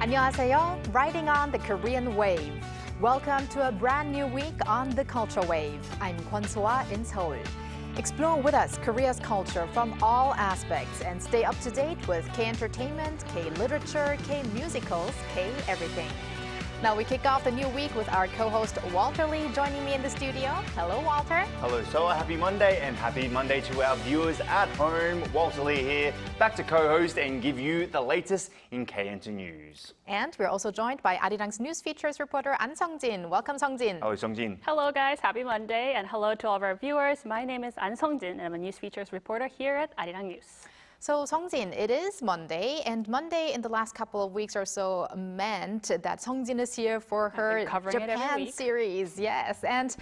안녕하세요. Riding on the Korean wave. Welcome to a brand new week on the Culture Wave. I'm Kwon Soa in Seoul. Explore with us Korea's culture from all aspects and stay up to date with K-entertainment, K-literature, K-musicals, K-everything. Now we kick off the new week with our co-host Walter Lee joining me in the studio. Hello, Walter. Hello, Soa. Happy Monday, and happy Monday to our viewers at home. Walter Lee here, back to co-host and give you the latest in K-enter news. And we're also joined by Arirang's news features reporter An Seong-jin. Welcome, Seong-jin. Hello, Seong-jin. Hello, guys. Happy Monday, and hello to all of our viewers. My name is An Seong-jin, and I'm a news features reporter here at Arirang News. So, Seong-jin, it is Monday, and Monday in the last couple of weeks or so meant that Seong-jin is here for her Japan series. Yes, and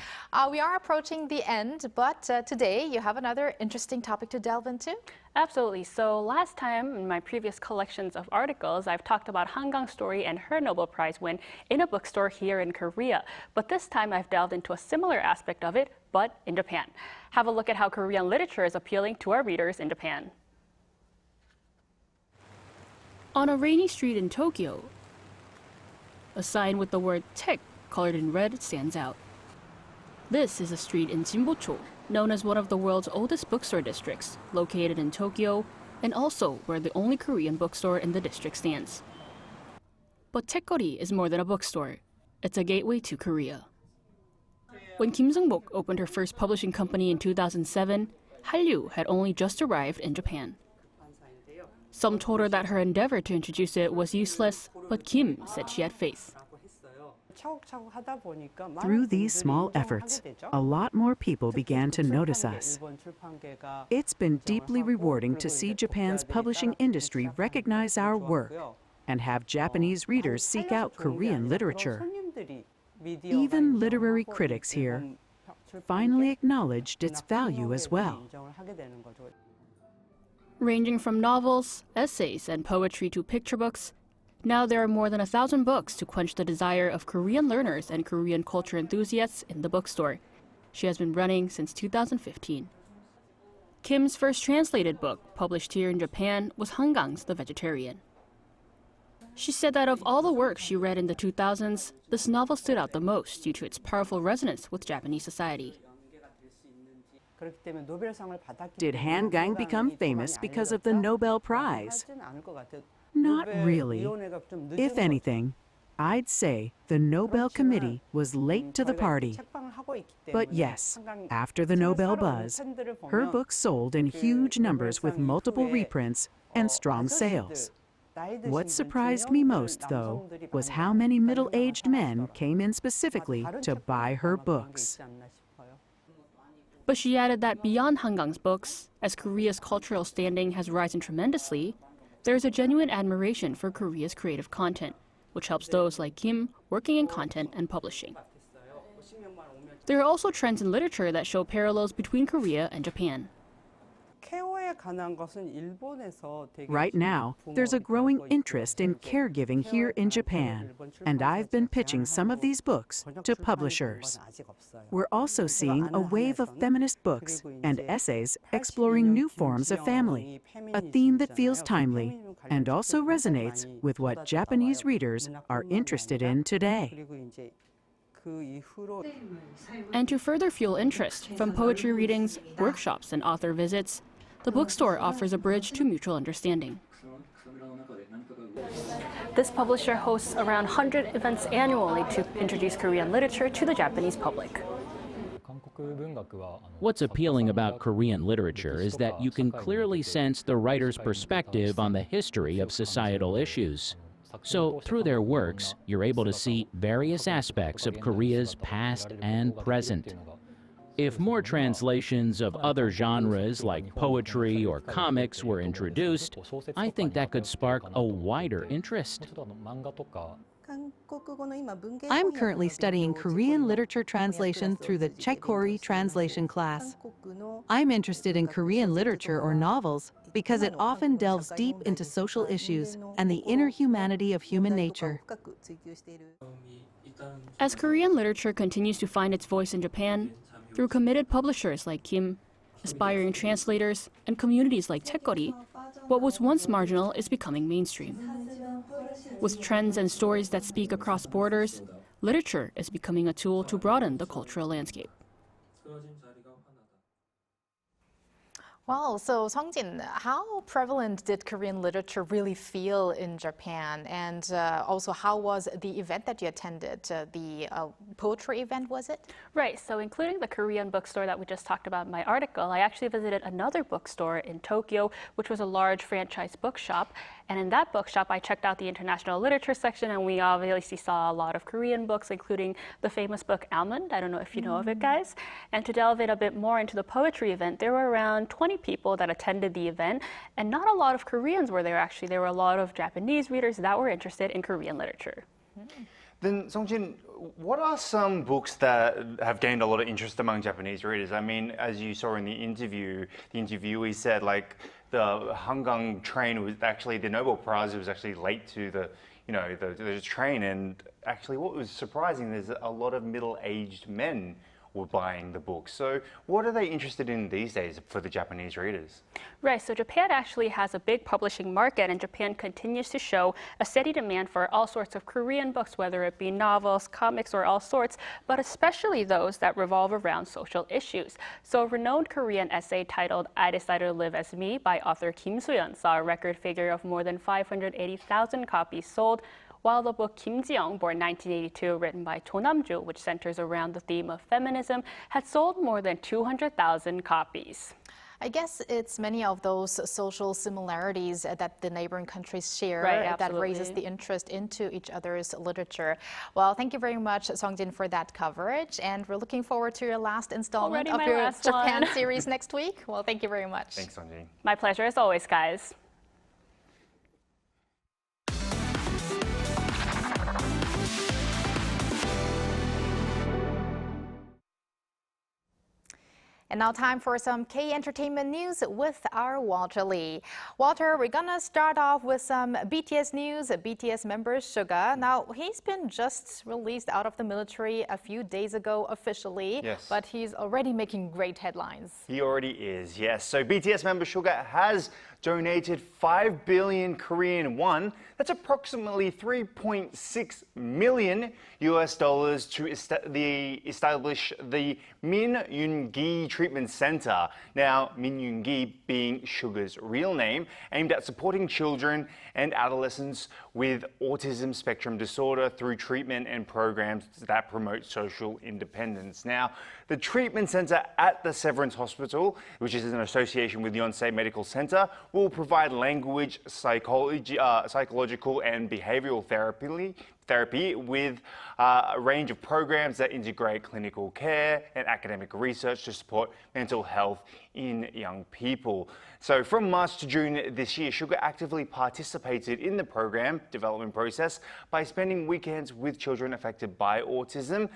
we are approaching the end, but today you have another interesting topic to delve into. Absolutely. So last time in my previous collections of articles, I've talked about Hangang's story and her Nobel Prize win in a bookstore here in Korea. But this time I've delved into a similar aspect of it, but in Japan. Have a look at how Korean literature is appealing to our readers in Japan. On a rainy street in Tokyo, a sign with the word 책 colored in red stands out. This is a street in Jinbocho, known as one of the world's oldest bookstore districts, located in Tokyo, and also where the only Korean bookstore in the district stands. But 책거리 is more than a bookstore. It's a gateway to Korea. When Kim Seung-bok opened her first publishing company in 2007, Hallyu had only just arrived in Japan. Some told her that her endeavor to introduce it was useless, but Kim said she had faith. Through these small efforts, a lot more people began to notice us. It's been deeply rewarding to see Japan's publishing industry recognize our work and have Japanese readers seek out Korean literature. Even literary critics here finally acknowledged its value as well. Ranging from novels, essays, and poetry to picture books, now there are more than 1,000 books to quench the desire of Korean learners and Korean culture enthusiasts in the bookstore. She has been running since 2015. Kim's first translated book, published here in Japan, was Hangang's The Vegetarian. She said that of all the works she read in the 2000s, this novel stood out the most due to its powerful resonance with Japanese society. Did Hangang become famous because of the Nobel Prize? Not really. If anything, I'd say the Nobel Committee was late to the party. But yes, after the Nobel buzz, her book sold in huge numbers with multiple reprints and strong sales. What surprised me most, though, was how many middle-aged men came in specifically to buy her books. But she added that beyond Hangang's books, as Korea's cultural standing has risen tremendously, there is a genuine admiration for Korea's creative content, which helps those like Kim working in content and publishing. There are also trends in literature that show parallels between Korea and Japan. Right now, there's a growing interest in caregiving here in Japan, and I've been pitching some of these books to publishers. We're also seeing a wave of feminist books and essays exploring new forms of family, a theme that feels timely and also resonates with what Japanese readers are interested in today. And to further fuel interest, from poetry readings, workshops, and author visits, the bookstore offers a bridge to mutual understanding. This publisher hosts around 100 events annually to introduce Korean literature to the Japanese public. What's appealing about Korean literature is that you can clearly sense the writer's perspective on the history of societal issues. So, through their works, you're able to see various aspects of Korea's past and present. If more translations of other genres like poetry or comics were introduced, I think that could spark a wider interest. I'm currently studying Korean literature translation through the 책거리 translation class. I'm interested in Korean literature or novels because it often delves deep into social issues and the inner humanity of human nature. As Korean literature continues to find its voice in Japan, through committed publishers like Kim, aspiring translators, and communities like 책거리, what was once marginal is becoming mainstream. With trends and stories that speak across borders, literature is becoming a tool to broaden the cultural landscape. Well, so Songjin, how prevalent did Korean literature really feel in Japan? And also, how was the event that you attended? The poetry event, was it? Right, so including the Korean bookstore that we just talked about in my article, I actually visited another bookstore in Tokyo, which was a large franchise bookshop. And in that bookshop, I checked out the international literature section, and we obviously saw a lot of Korean books, including the famous book Almond. I don't know if you know of it, guys. And to delve in a bit more into the poetry event, there were around 20 people that attended the event, and not a lot of Koreans were there, actually. There were a lot of Japanese readers that were interested in Korean literature. Then, Songjin, what are some books that have gained a lot of interest among Japanese readers? I mean, as you saw in the interviewee said, like, the Hangang train was actually, the Nobel Prize was actually late to the train. And actually what was surprising is that a lot of middle-aged men were buying the book. So what are they interested in these days for the Japanese readers? Right, so Japan actually has a big publishing market, and Japan continues to show a steady demand for all sorts of Korean books, whether it be novels, comics, or all sorts, but especially those that revolve around social issues. So a renowned Korean essay titled I Decided to Live as Me by author Kim Soo-yeon saw a record figure of more than 580,000 copies sold, while the book Kim Ji-young, born 1982, written by Cho Nam-ju, which centers around the theme of feminism, had sold more than 200,000 copies. I guess it's many of those social similarities that the neighboring countries share that raises the interest into each other's literature. Well, thank you very much, Songjin, for that coverage. And we're looking forward to your last installment of your Japan series next week. Well, thank you very much. Thanks, Songjin. My pleasure as always, guys. And now time for some K-entertainment news with our Walter Lee. Walter, we're gonna start off with some BTS news. BTS member Suga. Now, he's been just released out of the military a few days ago officially, but he's already making great headlines. He already is, yes. So BTS member Suga has donated 5 billion Korean won. That's approximately $3.6 million to establish the Min Yoon-gi Treatment Center. Now, Min Yoon-gi being Suga's real name, aimed at supporting children and adolescents with autism spectrum disorder through treatment and programs that promote social independence. Now, the treatment center at the Severance Hospital, which is an association with Yonsei Medical Center, will provide language, psychological and behavioral therapy with a range of programs that integrate clinical care and academic research to support mental health in young people. So from March to June this year, Suga actively participated in the program development process by spending weekends with children affected by autism.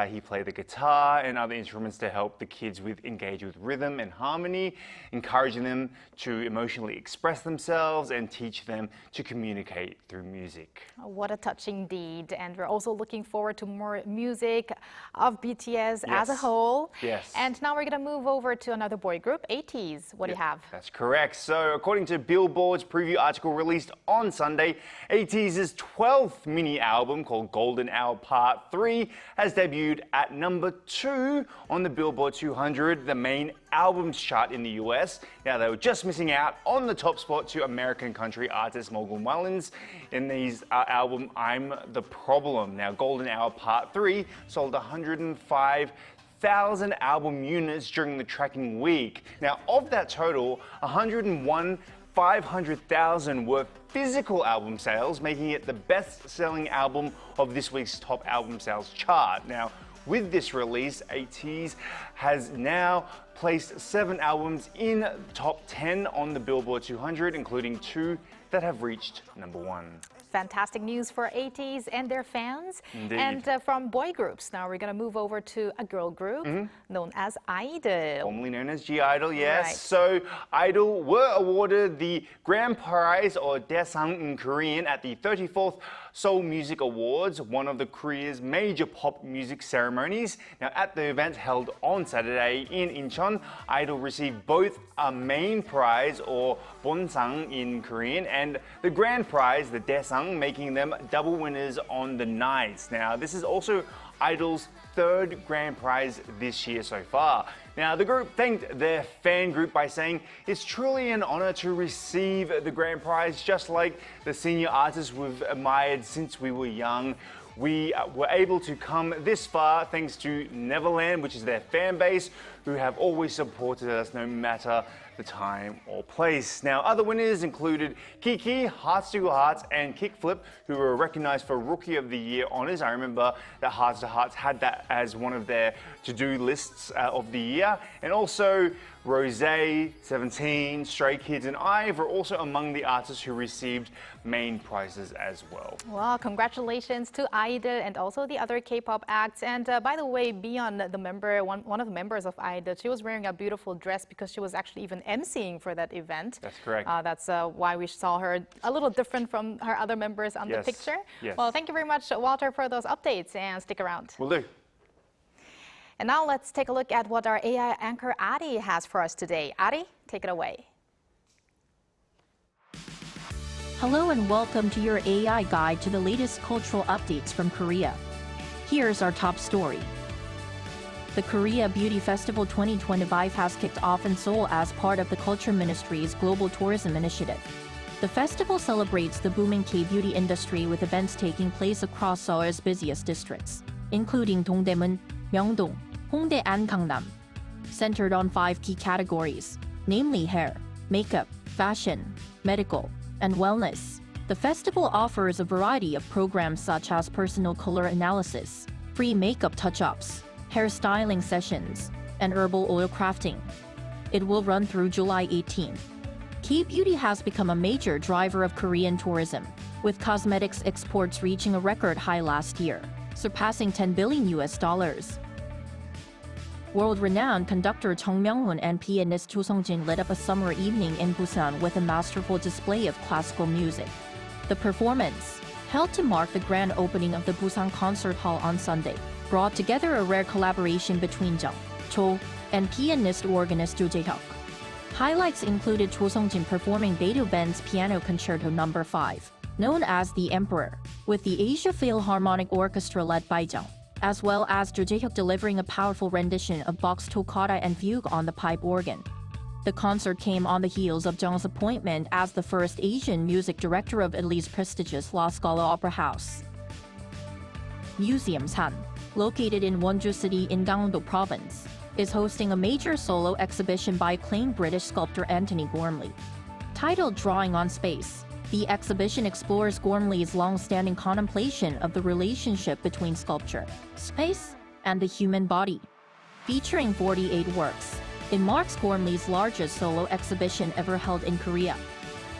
He played the guitar and other instruments to help the kids engage with rhythm and harmony, encouraging them to emotionally express themselves and teach them to communicate through music. What a touching deed. And we're also looking forward to more music of BTS as a whole. And now we're going to move over to another boy group, ATEEZ. What do you have? That's correct. So according to Billboard's preview article released on Sunday, ATEEZ's 12th mini album called Golden Hour Part 3 has debuted at number 2 on the Billboard 200, the main albums chart in the US. Now, they were just missing out on the top spot to American country artist Morgan Wallen's in his album I'm the Problem. Now, Golden Hour Part 3 sold 105,000 album units during the tracking week. Now, of that total, 500,000 were physical album sales, making it the best-selling album of this week's top album sales chart. Now, with this release, ATEEZ has now placed 7 albums in the top 10 on the Billboard 200, including 2 that have reached number 1. Fantastic news for ATEEZ and their fans. Indeed. And from boy groups, now we're going to move over to a girl group known as IDOL. Formerly known as G-IDOL, yes. Right. So IDOL were awarded the Grand Prize, or Daesang in Korean, at the 34th Seoul Music Awards, one of the Korea's major pop music ceremonies. Now, at the event held on Saturday in Incheon, IDOL received both a main prize, or Bonsang in Korean, and the grand prize, the Daesang, young, making them double winners on the night. Now, this is also Idol's third grand prize this year so far. Now, the group thanked their fan group by saying it's truly an honor to receive the grand prize, just like the senior artists we've admired since we were young. We were able to come this far thanks to Neverland, which is their fan base, who have always supported us no matter the time or place. Now, other winners included Kiki, Hearts to Hearts, and Kickflip, who were recognized for Rookie of the Year honors. I remember that Hearts to Hearts had that as one of their to-do lists of the year. And also Rosé, 17, Stray Kids, and IVE were also among the artists who received main prizes as well. Well, congratulations to IDE and also the other K-pop acts. And by the way, Beyond, the member, one of the members of IDE, she was wearing a beautiful dress because she was actually even emceeing for that event. That's correct. That's why we saw her a little different from her other members on the picture. Yes. Well, thank you very much, Walter, for those updates, and stick around. Will do. And now let's take a look at what our AI anchor Ari has for us today. Ari, take it away. Hello and welcome to your AI guide to the latest cultural updates from Korea. Here's our top story. The Korea Beauty Festival 2025 has kicked off in Seoul as part of the Culture Ministry's Global Tourism Initiative. The festival celebrates the booming K-beauty industry with events taking place across Seoul's busiest districts, including Dongdaemun, Myeongdong, Hongdae and Gangnam. Centered on 5 key categories, namely hair, makeup, fashion, medical, and wellness. The festival offers a variety of programs such as personal color analysis, free makeup touch-ups, hairstyling sessions, and herbal oil crafting. It will run through July 18th. K-beauty has become a major driver of Korean tourism, with cosmetics exports reaching a record high last year, surpassing $10 billion. World-renowned conductor Chung Myung-hoon and pianist Cho Sung-jin lit up a summer evening in Busan with a masterful display of classical music. The performance, held to mark the grand opening of the Busan Concert Hall on Sunday, brought together a rare collaboration between Jung, Cho, and pianist-organist Jo Jae-hyuk. Highlights included Cho Sung-jin performing Beethoven's Piano Concerto No. 5, known as The Emperor, with the Asia Philharmonic Orchestra led by Jung, as well as Jo Jae-hyuk delivering a powerful rendition of Bach's Toccata and Fugue on the pipe organ. The concert came on the heels of Jung's appointment as the first Asian music director of Italy's prestigious La Scala Opera House. Museum San, located in Wonju City in Gangwon-do Province, is hosting a major solo exhibition by acclaimed British sculptor Anthony Gormley. Titled Drawing on Space, the exhibition explores Gormley's long-standing contemplation of the relationship between sculpture, space, and the human body. Featuring 48 works, it marks Gormley's largest solo exhibition ever held in Korea.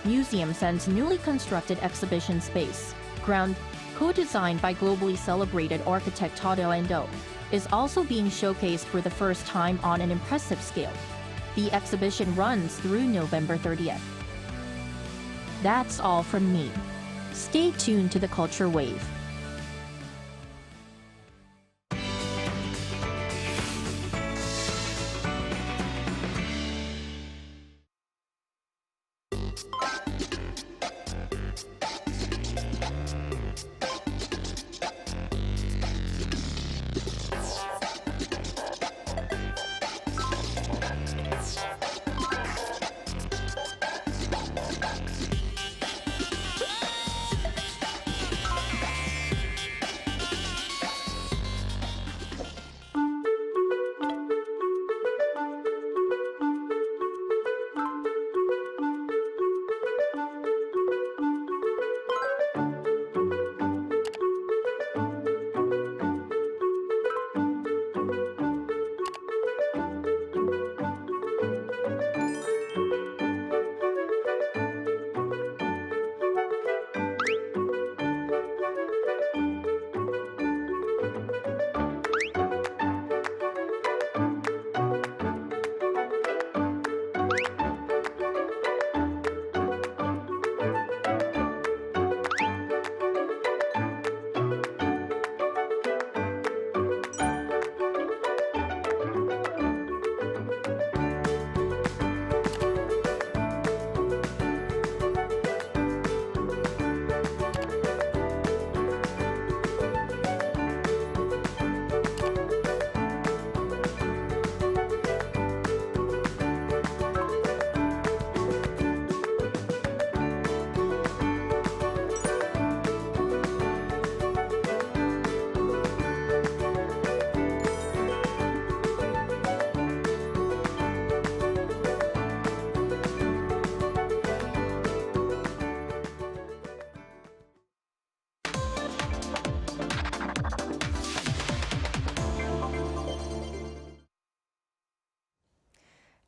Museum San's newly constructed exhibition space, Ground, co-designed by globally celebrated architect Todd Endo, is also being showcased for the first time on an impressive scale. The exhibition runs through November 30th. That's all from me. Stay tuned to the Culture Wave.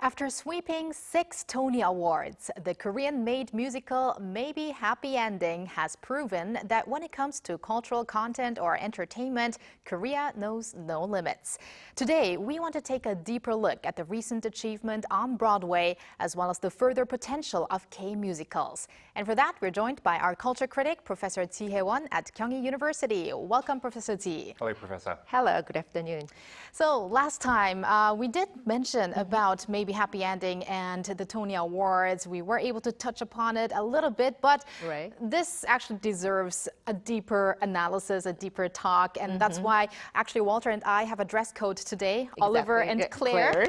After sweeping 6 Tony Awards, the Korean-made musical Maybe Happy Ending has proven that when it comes to cultural content or entertainment, Korea knows no limits. Today, we want to take a deeper look at the recent achievement on Broadway, as well as the further potential of K-musicals. And for that, we're joined by our culture critic, Professor Ji Hae-won at Kyunghee University. Welcome, Professor Ji. Hello, Professor. Hello, good afternoon. So last time, we did mention about Maybe Happy Ending and the Tony Awards. We were able to touch upon it a little bit, but this actually deserves a deeper analysis, a deeper talk, and that's why actually Walter and I have a dress code today, Oliver and Claire.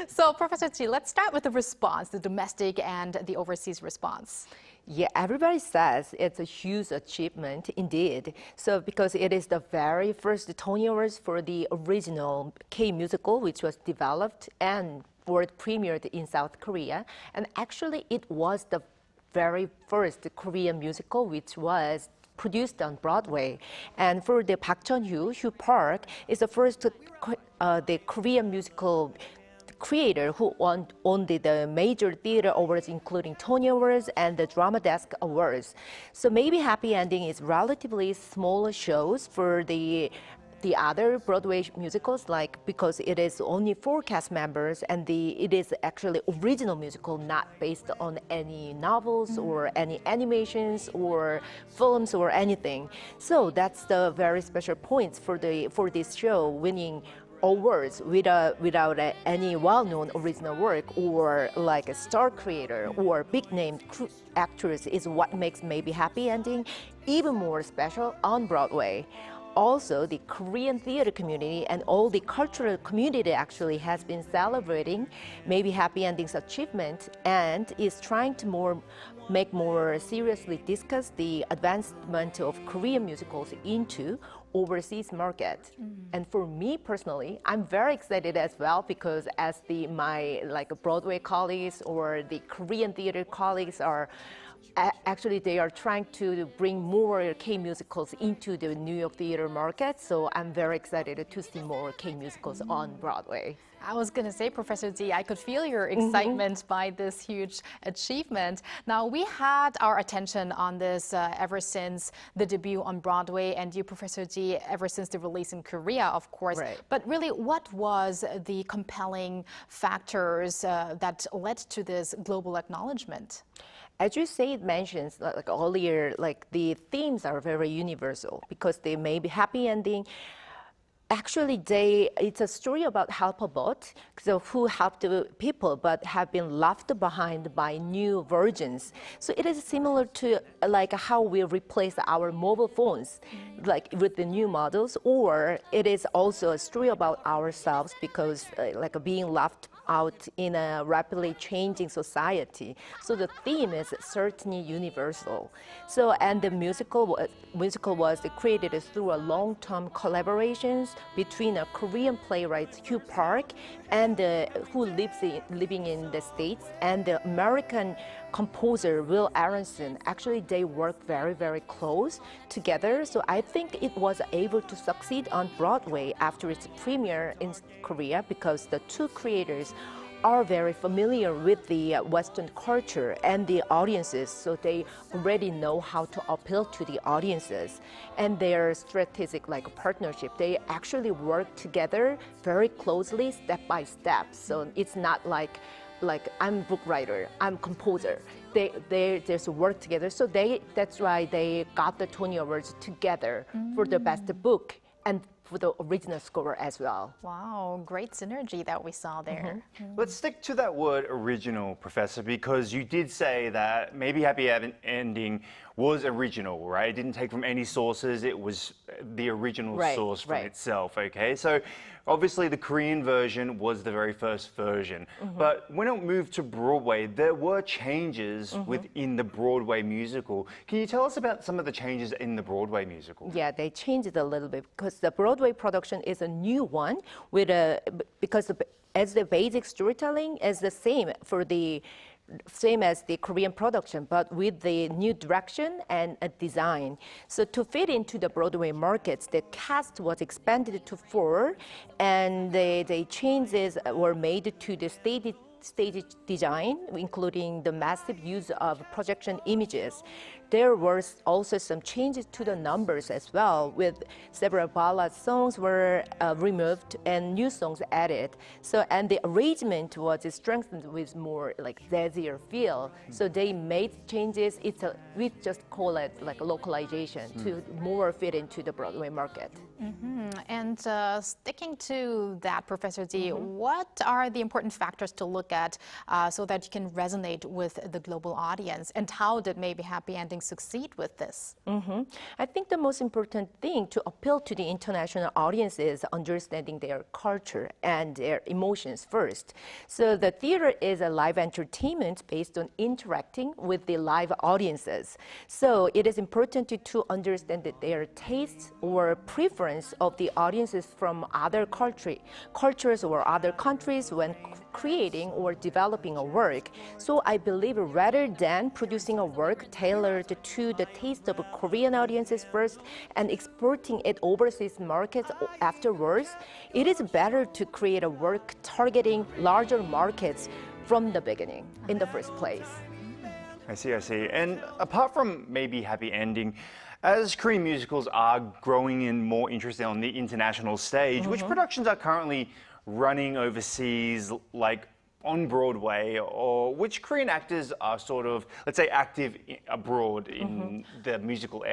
So Professor Ji, let's start with the response, the domestic and the overseas response. Yeah, everybody says it's a huge achievement indeed. So because it is the very first Tony Awards for the original K-musical, which was developed and world premiered in South Korea. And actually it was the very first Korean musical which was produced on Broadway. And for the Park Chun-hyu, Hugh Park is the first the Korean musical creator who won the major theater awards, including Tony Awards and the Drama Desk Awards. So Maybe Happy Ending is relatively smaller shows for the other Broadway musicals, because it is only 4 cast members and it is actually original musical, not based on any novels or any animations or films or anything. So that's the very special points for this show, winning awards without any well-known original work or like a star creator or big-name actress is what makes Maybe Happy Ending even more special on Broadway. Also, the Korean theater community and all the cultural community actually has been celebrating Maybe Happy Ending's achievement and is trying to make more seriously discuss the advancement of Korean musicals into overseas market. And for me personally, I'm very excited as well because as my Broadway colleagues or the Korean theater colleagues are actually they are trying to bring more K-musicals into the New York theater market. So I'm very excited to see more K-musicals on Broadway. I was going to say, Professor Ji, I could feel your excitement by this huge achievement. Now, we had our attention on this ever since the debut on Broadway, and you, Professor Ji, ever since the release in Korea, of course. But really, what was the compelling factors that led to this global acknowledgement? As you say, it mentions earlier, the themes are very universal because they may be happy ending. Actually, it's a story about helpabot, so who helped the people but have been left behind by new versions. So it is similar to how we replace our mobile phones, with the new models, or it is also a story about ourselves because being left out in a rapidly changing society. So the theme is certainly universal. So, and the musical was created through a long-term collaborations between a Korean playwright, Hugh Park, and who living in the States, and the American composer, Will Aronson. Actually, they work very, very close together. So I think it was able to succeed on Broadway after its premiere in Korea because the two creators are very familiar with the Western culture and the audiences, so they already know how to appeal to the audiences. And their strategic partnership, they actually work together very closely, step by step. So it's not like I'm book writer, I'm composer. They just work together. So that's why they got the Tony Awards together for the best book and for the original score as well. Wow, great synergy that we saw there. Let's stick to that word original, Professor, because you did say that Maybe Happy Ending was original, right? It didn't take from any sources. It was the original source from itself, okay? So obviously the Korean version was the very first version. But when it moved to Broadway, there were changes within the Broadway musical. Can you tell us about some of the changes in the Broadway musical? Yeah, they changed it a little bit because the Broadway production is a new one because as the basic storytelling is the same for the same as the Korean production, but with the new direction and a design. So to fit into the Broadway markets, the cast was expanded to 4, and the changes were made to the stage design, including the massive use of projection images. There were also some changes to the numbers as well, with several ballad songs were removed and new songs added. So, and the arrangement was strengthened with more like jazzier feel. So they made changes. We just call it like localization to more fit into the Broadway market. And sticking to that, Professor Ji, what are the important factors to look at so that you can resonate with the global audience? And how did maybe Happy Ending succeed with this? I think the most important thing to appeal to the international audience is understanding their culture and their emotions first. So the theater is a live entertainment based on interacting with the live audiences. So it is important to understand that their tastes or preference of the audiences from other cultures or other countries when creating or developing a work. So I believe rather than producing a work tailored to the taste of Korean audiences first and exporting it overseas markets afterwards, it is better to create a work targeting larger markets from the beginning, in the first place. I see. And apart from maybe Happy Ending, as Korean musicals are growing in more interest on the international stage, which productions are currently running overseas, like on Broadway, or which Korean actors are sort of, let's say, active abroad in the musical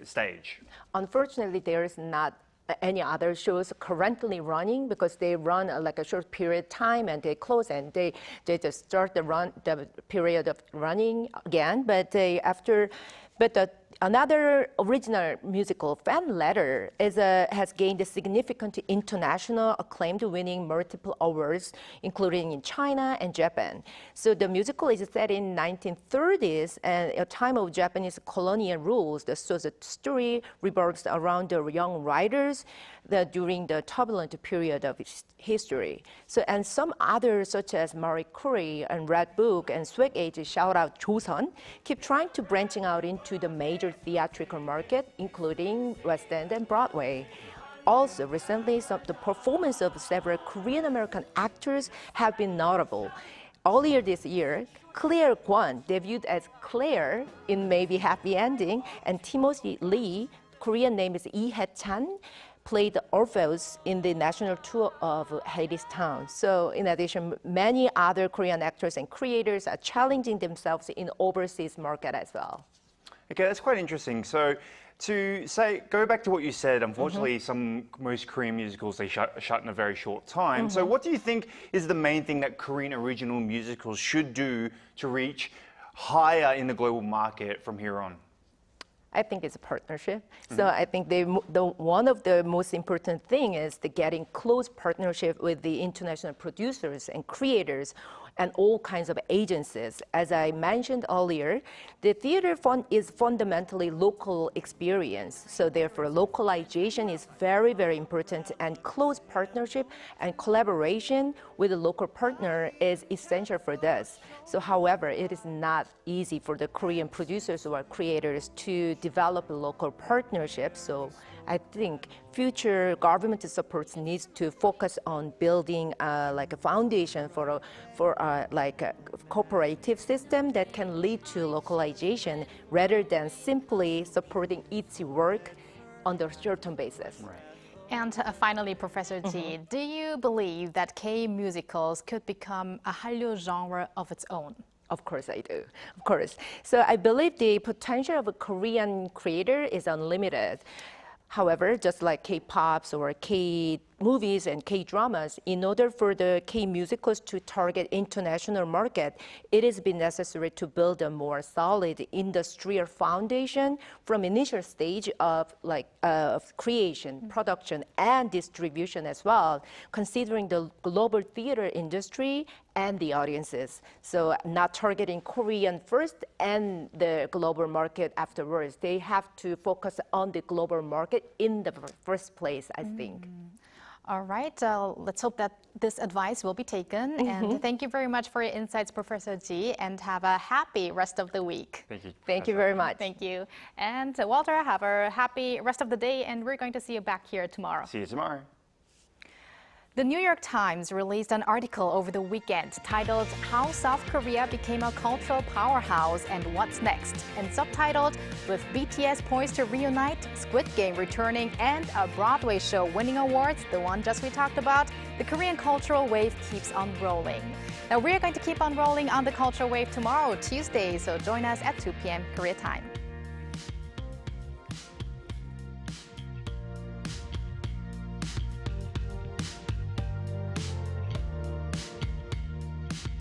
stage? Unfortunately, there is not any other shows currently running because they run like a short period of time and they close and they just start the period of running again. But another original musical, Fan Letter, has gained a significant international acclaim, winning multiple awards, including in China and Japan. So the musical is set in 1930s and a time of Japanese colonial rules. So the story revolves around the young writers during the turbulent period of history. So, and some others, such as Marie Curie and Red Book and Swag Age, shout out Joseon, keep trying to branching out into the major theatrical market, including West End and Broadway. Also, recently, the performance of several Korean American actors have been notable. Earlier this year, Claire Kwon debuted as Claire in Maybe Happy Ending, and Timothy Lee, Korean name is Lee Hae-chan, played Orpheus in the national tour of Hadestown. So in addition, many other Korean actors and creators are challenging themselves in overseas market as well. Okay, that's quite interesting. So to go back to what you said, unfortunately, most Korean musicals, they shut in a very short time. So what do you think is the main thing that Korean original musicals should do to reach higher in the global market from here on? I think it's a partnership. So I think one of the most important thing is the getting close partnership with the international producers and creators and all kinds of agencies. As I mentioned earlier, the theater is fundamentally local experience. So therefore, localization is very, very important, and close partnership and collaboration with a local partner is essential for this. So however, it is not easy for the Korean producers or creators to develop a local partnership. So I think future government support needs to focus on building like a foundation for a cooperative system that can lead to localization rather than simply supporting each work on a certain basis. Right. And finally, Professor Ji, do you believe that K-musicals could become a Hallyu genre of its own? Of course I do, of course. So I believe the potential of a Korean creator is unlimited. However, just like K-pops or K-movies and K-dramas, in order for the K-musicals to target international market, it has been necessary to build a more solid industrial foundation from initial stage of creation, production, and distribution as well, considering the global theater industry and the audiences. So not targeting Korean first and the global market afterwards. They have to focus on the global market in the first place, I think. All right, let's hope that this advice will be taken. And thank you very much for your insights, Professor Ji, and have a happy rest of the week. Thank you. Thank you very much. Thank you. And Walter, have a happy rest of the day, and we're going to see you back here tomorrow. See you tomorrow. The New York Times released an article over the weekend titled How South Korea Became a Cultural Powerhouse and What's Next, and subtitled With BTS Poised to Reunite, Squid Game Returning, and a Broadway show winning awards, the one just we talked about, the Korean cultural wave keeps on rolling. Now we're going to keep on rolling on the cultural wave tomorrow, Tuesday, so join us at 2 p.m. Korea time.